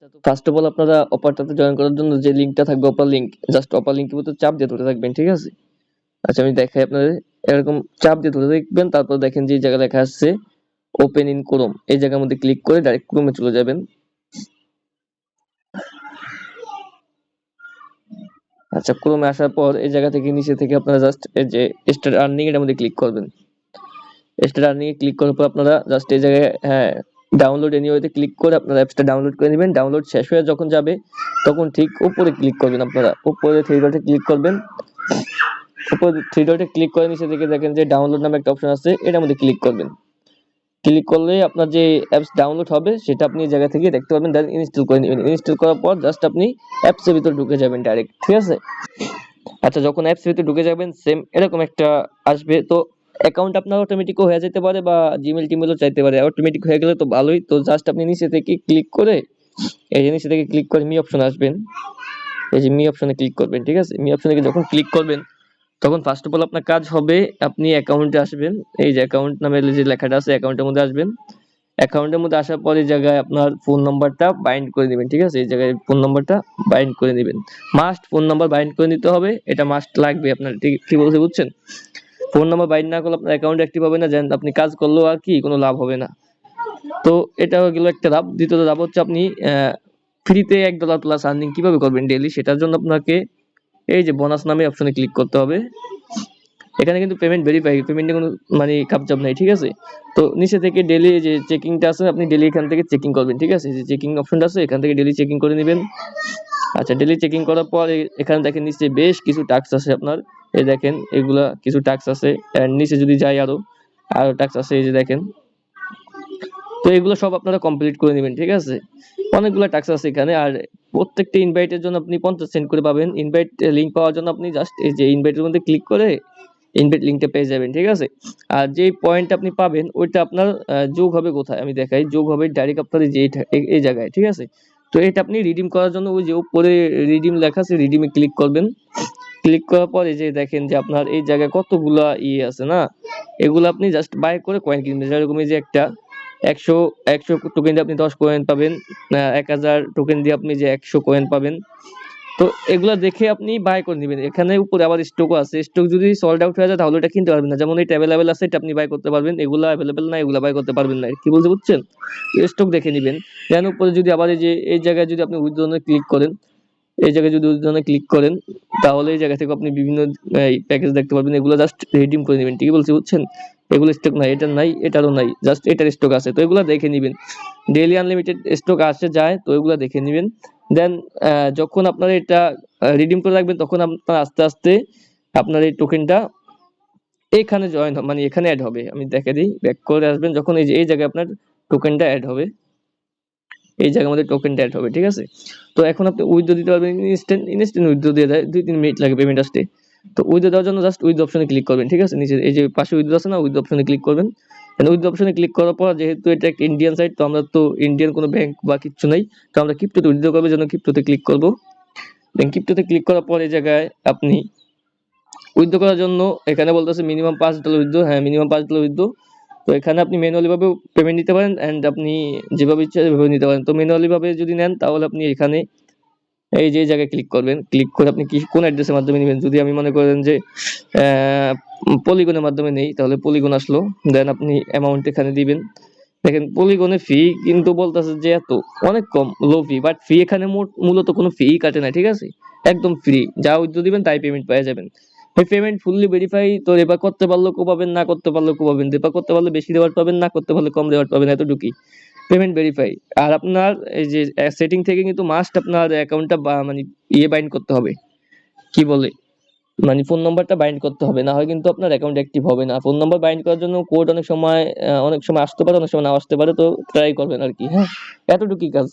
তো first of all আপনারা অপারটাতে join করার জন্য যে লিঙ্কটা থাকবে অপার লিঙ্ক, জাস্ট অপার লিঙ্কের মধ্যে চাপ দিয়ে ধরে থাকবেন, ঠিক আছে? আচ্ছা আমি দেখাই আপনাদের, এরকম চাপ দিয়ে ধরে দেখবেন, তারপর দেখেন যে জায়গা লেখা আসছে ওপেন ইন ক্রোম, এই জায়গার মধ্যে ক্লিক করে ডাইরেক্ট ক্রোমে চলে যাবেন। আচ্ছা ক্রোমে আসার পর এই জায়গা থেকে নিচে থেকে আপনারা জাস্ট এই যে স্টার্ট আর্নিং এর মধ্যে ক্লিক করবেন। স্টার্ট আর্নিং এ ক্লিক করার পর আপনারা জাস্ট এই জায়গায় ডাউনলোড এনিওয়েতে ক্লিক করে আপনারা অ্যাপসটা ডাউনলোড করে নেবেন। ডাউনলোড শেষ হয়ে যখন যাবে তখন ঠিক উপরে ক্লিক করবেন, আপনারা উপরে থ্রি ডটে ক্লিক করবেন। উপরে থ্রি ডটে ক্লিক করে নিচে থেকে দেখেন যে ডাউনলোড নামে একটা অপশন আছে, এটার মধ্যে ক্লিক করবেন। ক্লিক করলে আপনার যে অ্যাপস ডাউনলোড হবে সেটা আপনি এই জায়গা থেকে দেখতে পাবেন, দেন ইনস্টল করে নেবেন। ইনস্টল করার পর জাস্ট আপনি অ্যাপসের ভিতর ঢুকে যাবেন ডাইরেক্ট, ঠিক আছে? আচ্ছা যখন অ্যাপসের ভিতরে ঢুকে যাবেন সেম এরকম একটা আসবে। তো অ্যাকাউন্ট আপনার অটোমেটিক হয়ে যেতে পারে বা জিমেল টিমেলও চাইতে পারে, অটোমেটিক হয়ে গেলে তো ভালোই। তো জাস্ট আপনি নিচে থেকে ক্লিক করে এই যে নিচে থেকে ক্লিক করে মি অপশন আসবেন, এই যে মি অপশনে ক্লিক করবেন, ঠিক আছে? মি অপশনে যখন ক্লিক করবেন তখন ফার্স্ট অফ অল আপনার কাজ হবে আপনি অ্যাকাউন্টে আসবেন, এই যে অ্যাকাউন্ট নামে যে লেখাটা আছে অ্যাকাউন্টের মধ্যে আসবেন। অ্যাকাউন্টের মধ্যে আসার পর এই জায়গায় আপনার ফোন নাম্বারটা বাইন্ড করে নেবেন, ঠিক আছে? এই জায়গায় ফোন নাম্বারটা বাইন্ড করে নেবেন, মাস্ট ফোন নাম্বার বাইন্ড করে নিতে হবে, এটা মাস্ট লাগবে আপনার, ঠিক কি বলতে বুঝছেন? ফোন নাম্বার বাইন্ড না করলে আপনার অ্যাকাউন্ট অ্যাক্টিভ হবে না, যেন আপনি কাজ করলেও আর কি কোনো লাভ হবে না। তো এটা হয়ে গেল একটা ধাপ। দ্বিতীয় ধাপ হচ্ছে আপনি ফ্রিতে $1 প্লাস আর্নিং কিভাবে করবেন ডেইলি, সেটার জন্য আপনাকে এই যে বোনাস নামে অপশনে ক্লিক করতে হবে। এখানে কিন্তু পেমেন্ট ভেরিফাই, পেমেন্টে কোনো মানে কাপচাপ নাই, ঠিক আছে? তো নিচে থেকে ডেইলি যে চেকিংটা আছে আপনি ডেইলি এখান থেকে চেকিং করবেন, ঠিক আছে? যে চেকিং অপশনটা আছে এখান থেকে ডেইলি চেকিং করে নেবেন। আচ্ছা ডেইলি চেকিং করার পর এখানে দেখেন নিচে বেশ কিছু টাস্ক আছে আপনার, এই দেখেন এগুলা কিছু টাস্ক আছে, এর নিচে যদি যাই আরো টাস্ক আছে, এই যে দেখেন। তো এগুলো সব আপনারা কমপ্লিট করে নেবেন, ঠিক আছে? অনেকগুলো টাস্ক আছে এখানে, আর প্রত্যেকটা ইনভাইটের জন্য আপনি 50 সেন্ট করে পাবেন। ইনভাইট লিংক পাওয়ার জন্য আপনি জাস্ট এই যে ইনভাইটের মধ্যে ক্লিক করে ইনভাইট লিংকটা পেয়ে যাবেন, ঠিক আছে? আর যে পয়েন্ট আপনি পাবেন ওইটা আপনার যোগ হবে কোথায় আমি দেখাই, যোগ হবে ডাইরেক্ট আপনার যে এই জায়গায়, ঠিক আছে? তো এটা আপনি রিডিম করার জন্য ওই যে উপরে রিডিম লেখা আছে রিডিমে ক্লিক করবেন। ক্লিক করার পর এই যে দেখেন যে আপনার এই জায়গায় কতগুলা আছে না, এগুলো আপনি জাস্ট বাই করে কয়েন কিনবেন। যেরকম এই যে একটা 100 টোকেন দিয়ে আপনি 10 কয়েন পাবেন, 1000 টোকেন দিয়ে আপনি যে 100 কয়েন পাবেন। তো এগুলা দেখে আপনি বাই করে নেবেন। এখানে উপরে আবার স্টকও আছে, স্টক যদি সোল্ড আউট হয়ে যায় তাহলে এটা কিনতে পারবেন না। যেমন এটা অ্যাভেলেবেল আছে, এটা আপনি বাই করতে পারবেন, এগুলা অ্যাভেলেবেল না, এগুলা বাই করতে পারবেন না। কি বলতে বুঝছেন? স্টক দেখে নেবেন। দেন উপরে যদি আবার এই যে এই জায়গায় যদি আপনি উইথড্রনে ক্লিক করেন, এই জায়গায় যদি উইথড্রনে ক্লিক করেন তাহলে এই জায়গা থেকে আপনি বিভিন্ন প্যাকেজ দেখতে পারবেন, এগুলো জাস্ট রিডিম করে নেবেন। ঠিক বলছি বুঝছেন? এগুলো স্টক নাই, এটার নাই, এটারও নাই, জাস্ট এটার স্টক আছে, তো এগুলো দেখে নেবেন। ডেইলি আনলিমিটেড স্টক আসে যায়, তো এগুলো দেখে নেবেন। দেন যখন আপনারা এটা রিডিম করে রাখবেন তখন আপনার আস্তে আস্তে আপনার এই টোকেনটা এখানে জয়েন মানে এখানে অ্যাড হবে। আমি দেখে দিই, ব্যাক করে আসবেন, যখন এই যে এই জায়গায় আপনার টোকেনটা অ্যাড হবে, এই জায়গার মধ্যে টোকেনটা অ্যাড হবে, ঠিক আছে? তো এখন আপনি উইথড্র দিতে পারবেন ইনস্ট্যান্ট উইথড্র দিয়ে দেয়, 2-3 মিনিট লাগে পেমেন্ট আসতে। তো উইথড্র দেওয়ার জন্য জাস্ট উইথড্র অপশনে ক্লিক করবেন, ঠিক আছে? নিচে এই যে পাশে উইথড্র আছে না, উইথড্র অপশনে ক্লিক করবেন। উইথড্র অপশনে ক্লিক করার পর যেহেতু এটা একটা ইন্ডিয়ান সাইট, তো আমরা তো ইন্ডিয়ান কোনো ব্যাংক বা কিচ্ছু নাই, তো আমরা ক্রিপ্টোতে উইথড্র করবার জন্য ক্রিপ্টোতে ক্লিক করব। দেন ক্রিপ্টোতে ক্লিক করার পর এই জায়গায় আপনি উইথড্র করার জন্য এখানে বলতেছে মিনিমাম $5 উইথড্র, হ্যাঁ মিনিমাম $5 উইথড্র। তো এখানে আপনি ম্যানুয়ালি ভাবে পেমেন্ট নিতে পারেন, এন্ড আপনি যেভাবে ইচ্ছা সেভাবে নিতে পারেন। তো ম্যানুয়ালি ভাবে যদি নেন তাহলে আপনি এখানে এই যে জায়গায় ক্লিক করবেন, ক্লিক করে আপনি কি কোন অ্যাড্রেসের মাধ্যমে নেবেন। যদি আমি মনে করেন যে পলিগনের মাধ্যমে নেই তাহলে পলিগন আসলো, দেন আপনি অ্যামাউন্ট এখানে দিবেন। দেখেন পলিগনের ফি কিন্তু বলতেছে যে এত অনেক কম, লো ফি, বাট ফি এখানে মূলত কোনো ফি কাটে না, ঠিক আছে? একদম ফ্রি, যা উইথড্র দিবেন তাই পেমেন্ট পেয়ে যাবেন। এই পেমেন্ট ফুললি ভেরিফাই, তো রেফার করতে পারলেও কো পাবেন, না করতে পারলেও কো পাবেন। রেফার করতে পারলে বেশি রেওয়ার্ড পাবেন, না করতে পারলে কম রেওয়ার্ড পাবেন, এতটুকুই। Payment verify. আর আপনার এই যে সেটিং থেকে কিন্তু মাস্ট আপনার অ্যাকাউন্টটা মানে বাইন্ড করতে হবে, কি বলে মানে ফোন নাম্বারটা বাইন্ড করতে হবে, না হয় কিন্তু আপনার অ্যাকাউন্ট অ্যাক্টিভ হবে না। ফোন নাম্বার বাইন্ড করার জন্য কোড অনেক সময় আসতে পারে, অনেক সময় নাও আসতে পারে, তো ট্রাই করবেন আর কি। হ্যাঁ, এতটুকুই কাজ।